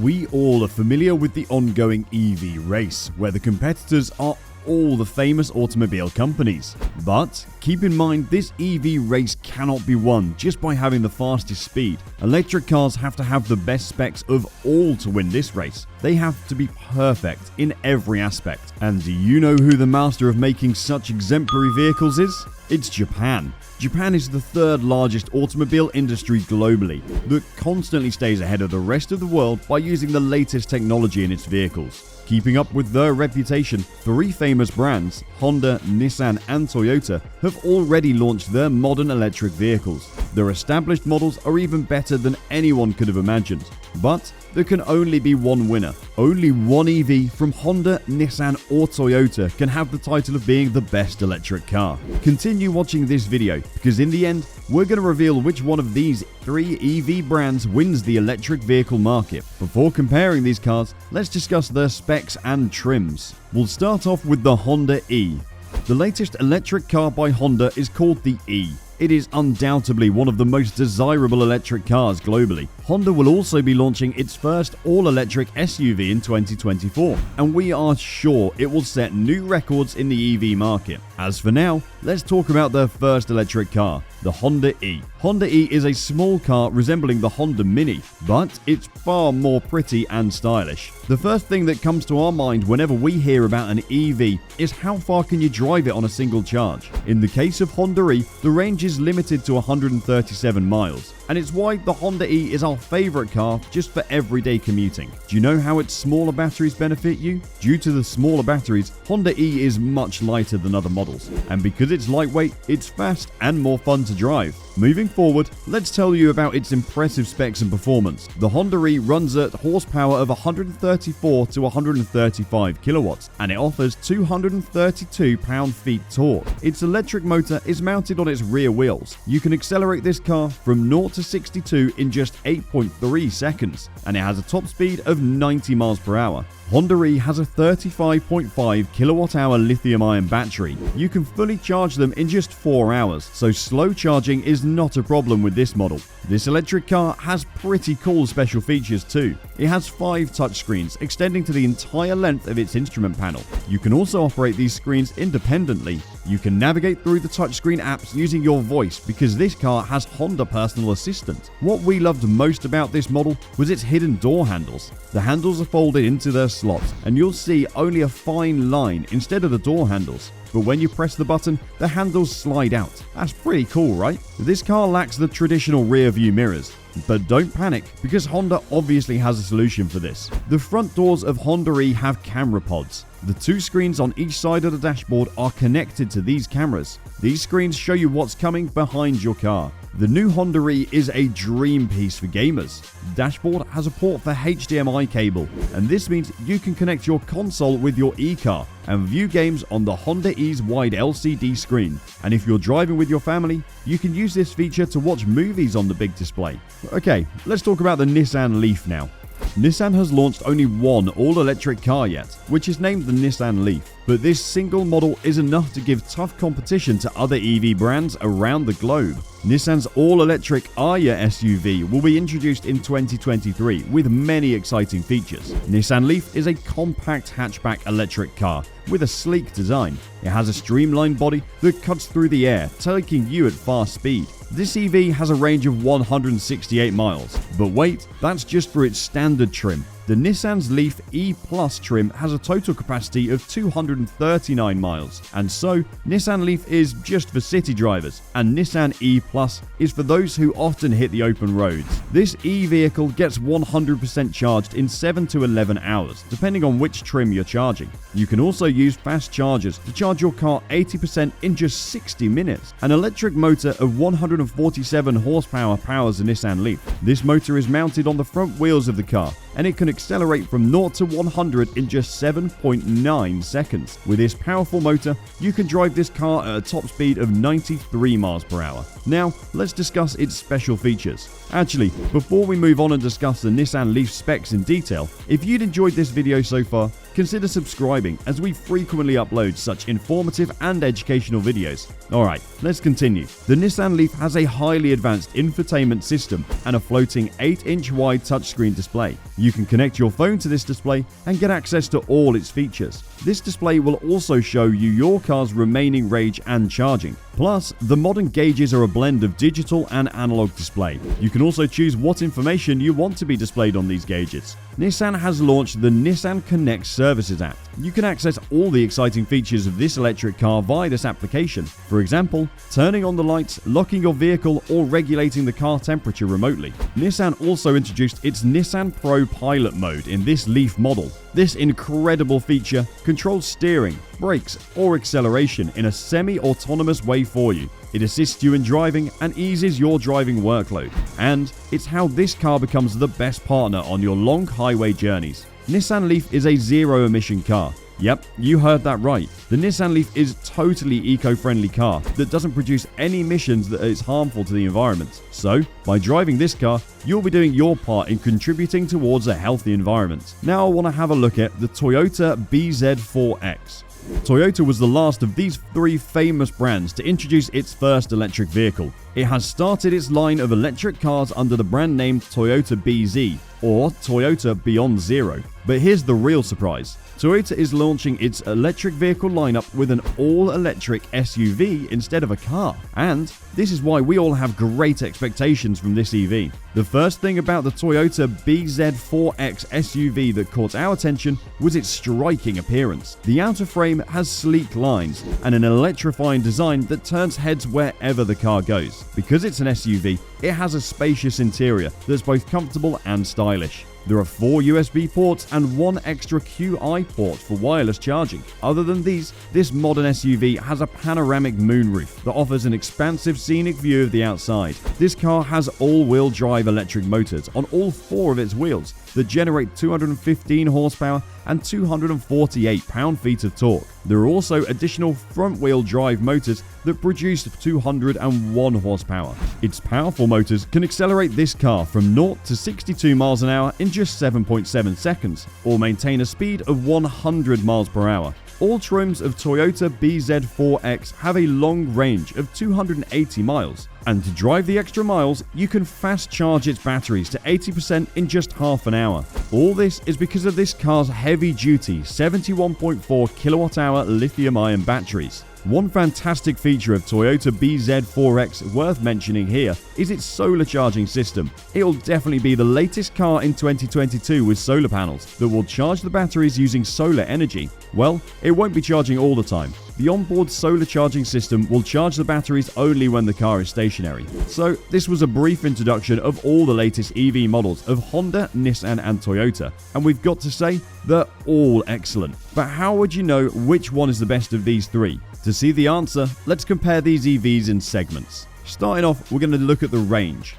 We all are familiar with the ongoing EV race, where the competitors are all the famous automobile companies. But keep in mind, this EV race cannot be won just by having the fastest speed. Electric cars have to have the best specs of all to win this race. They have to be perfect in every aspect. And do you know who the master of making such exemplary vehicles is? It's Japan. Japan is the third largest automobile industry globally that constantly stays ahead of the rest of the world by using the latest technology in its vehicles. Keeping up with their reputation, three famous brands, Honda, Nissan and Toyota, have already launched their modern electric vehicles. Their established models are even better than anyone could have imagined. But there can only be one winner. Only one EV from Honda, Nissan or Toyota can have the title of being the best electric car. Continue watching this video, because in the end, we're going to reveal which one of these three EV brands wins the electric vehicle market. Before comparing these cars, let's discuss their specs and trims. We'll start off with the Honda E. The latest electric car by Honda is called the E. It is undoubtedly one of the most desirable electric cars globally. Honda will also be launching its first all-electric SUV in 2024, and we are sure it will set new records in the EV market. As for now, let's talk about their first electric car, the Honda E. Honda E is a small car resembling the Honda Mini, but it's far more pretty and stylish. The first thing that comes to our mind whenever we hear about an EV is how far can you drive it on a single charge. In the case of Honda E, the range is limited to 137 miles, and it's why the Honda E is our favorite car just for everyday commuting. Do you know how its smaller batteries benefit you? Due to the smaller batteries, Honda E is much lighter than other models, and because it's lightweight, it's fast and more fun to drive. Moving forward, let's tell you about its impressive specs and performance. The Honda E runs at horsepower of 134 to 135 kilowatts, and it offers 232 pound-feet torque. Its electric motor is mounted on its rear wheels. You can accelerate this car from 0 to 62 in just 8.3 seconds, and it has a top speed of 90 miles per hour. Honda E has a 35.5 kilowatt-hour lithium-ion battery. You can fully charge them in just 4 hours, so slow charging is not a problem with this model. This electric car has pretty cool special features too. It has 5 touchscreens extending to the entire length of its instrument panel. You can also operate these screens independently. You can navigate through the touchscreen apps using your voice because this car has Honda Personal Assistant. What we loved most about this model was its hidden door handles. The handles are folded into their slots, and you'll see only a fine line instead of the door handles. But when you press the button, the handles slide out. That's pretty cool, right? This car lacks the traditional rear view mirrors. But don't panic, because Honda obviously has a solution for this. The front doors of Honda E have camera pods. The 2 screens on each side of the dashboard are connected to these cameras. These screens show you what's coming behind your car. The new Honda E is a dream piece for gamers. The dashboard has a port for HDMI cable, and this means you can connect your console with your e-car and view games on the Honda E's wide LCD screen. And if you're driving with your family, you can use this feature to watch movies on the big display. Okay, let's talk about the Nissan Leaf now. Nissan has launched only one all-electric car yet, which is named the Nissan Leaf. But this single model is enough to give tough competition to other EV brands around the globe. Nissan's all-electric Ariya SUV will be introduced in 2023 with many exciting features. Nissan Leaf is a compact hatchback electric car with a sleek design. It has a streamlined body that cuts through the air, taking you at fast speed. This EV has a range of 168 miles, but wait, that's just for its standard trim. The Nissan's Leaf E Plus trim has a total capacity of 239 miles, and so Nissan Leaf is just for city drivers, and Nissan E Plus is for those who often hit the open roads. This e-vehicle gets 100% charged in 7 to 11 hours, depending on which trim you're charging. You can also use fast chargers to charge your car 80% in just 60 minutes. An electric motor of 147 horsepower powers the Nissan Leaf. This motor is mounted on the front wheels of the car, and it can accelerate from 0 to 100 in just 7.9 seconds. With this powerful motor, you can drive this car at a top speed of 93 miles per hour. Now, let's discuss its special features. Actually, before we move on and discuss the Nissan Leaf specs in detail, if you'd enjoyed this video so far, consider subscribing as we frequently upload such informative and educational videos. Alright, let's continue. The Nissan Leaf has a highly advanced infotainment system and a floating 8-inch wide touchscreen display. You can connect your phone to this display and get access to all its features. This display will also show you your car's remaining range and charging. Plus, the modern gauges are a blend of digital and analog display. You can also choose what information you want to be displayed on these gauges. Nissan has launched the Nissan Connect Services app. You can access all the exciting features of this electric car via this application. For example, turning on the lights, locking your vehicle, or regulating the car temperature remotely. Nissan also introduced its Nissan Pro Pilot mode in this Leaf model. This incredible feature controls steering, brakes, or acceleration in a semi-autonomous way for you. It assists you in driving and eases your driving workload. And it's how this car becomes the best partner on your long highway journeys. Nissan Leaf is a zero-emission car. Yep, you heard that right. The Nissan Leaf is a totally eco-friendly car that doesn't produce any emissions that is harmful to the environment. So, by driving this car, you'll be doing your part in contributing towards a healthy environment. Now I want to have a look at the Toyota BZ4X. Toyota was the last of these three famous brands to introduce its first electric vehicle. It has started its line of electric cars under the brand name Toyota BZ, or Toyota Beyond Zero. But here's the real surprise. Toyota is launching its electric vehicle lineup with an all-electric SUV instead of a car. And this is why we all have great expectations from this EV. The first thing about the Toyota BZ4X SUV that caught our attention was its striking appearance. The outer frame has sleek lines and an electrifying design that turns heads wherever the car goes. Because it's an SUV, it has a spacious interior that's both comfortable and stylish. There are 4 USB ports and 1 extra QI port for wireless charging. Other than these, this modern SUV has a panoramic moonroof that offers an expansive scenic view of the outside. This car has all-wheel drive electric motors on all 4 of its wheels that generate 215 horsepower and 248 pound-feet of torque. There are also additional front-wheel drive motors that produce 201 horsepower. Its powerful motors can accelerate this car from 0 to 62 miles an hour in just 7.7 seconds, or maintain a speed of 100 miles per hour. All trims of Toyota BZ4X have a long range of 280 miles, and to drive the extra miles, you can fast charge its batteries to 80% in just half an hour. All this is because of this car's heavy-duty 71.4 kilowatt-hour lithium-ion batteries. One fantastic feature of Toyota BZ4X worth mentioning here is its solar charging system. It'll definitely be the latest car in 2022 with solar panels that will charge the batteries using solar energy. Well, it won't be charging all the time. The onboard solar charging system will charge the batteries only when the car is stationary. So this was a brief introduction of all the latest EV models of Honda, Nissan and Toyota, and we've got to say they're all excellent. But how would you know which one is the best of these three? To see the answer, let's compare these EVs in segments. Starting off, we're going to look at the range.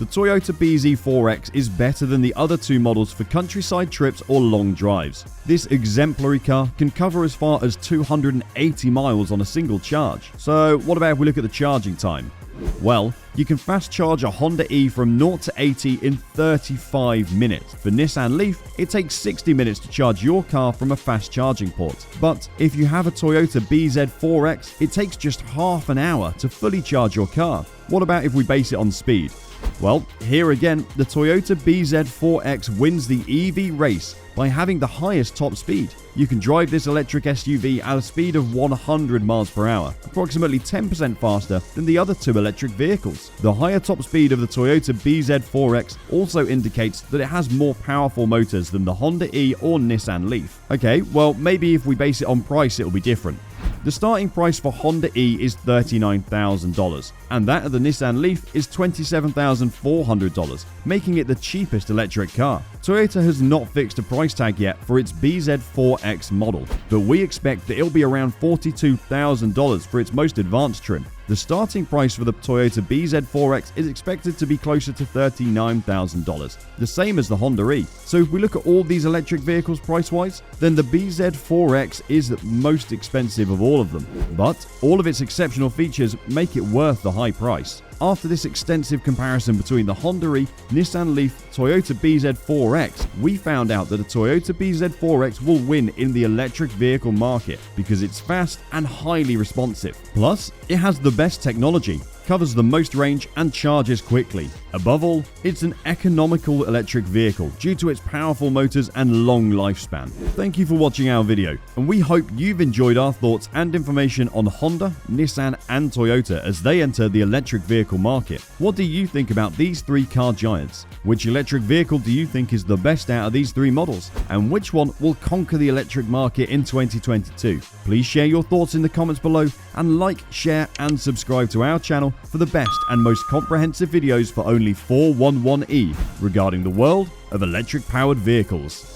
The Toyota BZ4X is better than the other 2 models for countryside trips or long drives. This exemplary car can cover as far as 280 miles on a single charge. So what about if we look at the charging time? Well, you can fast charge a Honda E from 0 to 80 in 35 minutes. For Nissan Leaf, it takes 60 minutes to charge your car from a fast charging port. But if you have a Toyota BZ4X, it takes just half an hour to fully charge your car. What about if we base it on speed? Well, here again, the Toyota BZ4X wins the EV race by having the highest top speed. You can drive this electric SUV at a speed of 100 miles per hour, approximately 10% faster than the other 2 electric vehicles. The higher top speed of the Toyota BZ4X also indicates that it has more powerful motors than the Honda E or Nissan Leaf. Okay, well maybe if we base it on price it'll be different. The starting price for Honda E is $39,000, and that of the Nissan Leaf is $27,400, making it the cheapest electric car. Toyota has not fixed a price tag yet for its BZ4X model, but we expect that it'll be around $42,000 for its most advanced trim. The starting price for the Toyota BZ4X is expected to be closer to $39,000, the same as the Honda E. So if we look at all these electric vehicles price-wise, then the BZ4X is the most expensive of all of them. But all of its exceptional features make it worth the high price. After this extensive comparison between the Honda E, Nissan Leaf, Toyota BZ4X, we found out that a Toyota BZ4X will win in the electric vehicle market because it's fast and highly responsive. Plus, it has the best technology. covers the most range, and charges quickly. Above all, it's an economical electric vehicle due to its powerful motors and long lifespan. Thank you for watching our video, and we hope you've enjoyed our thoughts and information on Honda, Nissan, and Toyota as they enter the electric vehicle market. What do you think about these three car giants? Which electric vehicle do you think is the best out of these three models? And which one will conquer the electric market in 2022? Please share your thoughts in the comments below, and like, share, and subscribe to our channel for the best and most comprehensive videos for only 411E regarding the world of electric powered vehicles.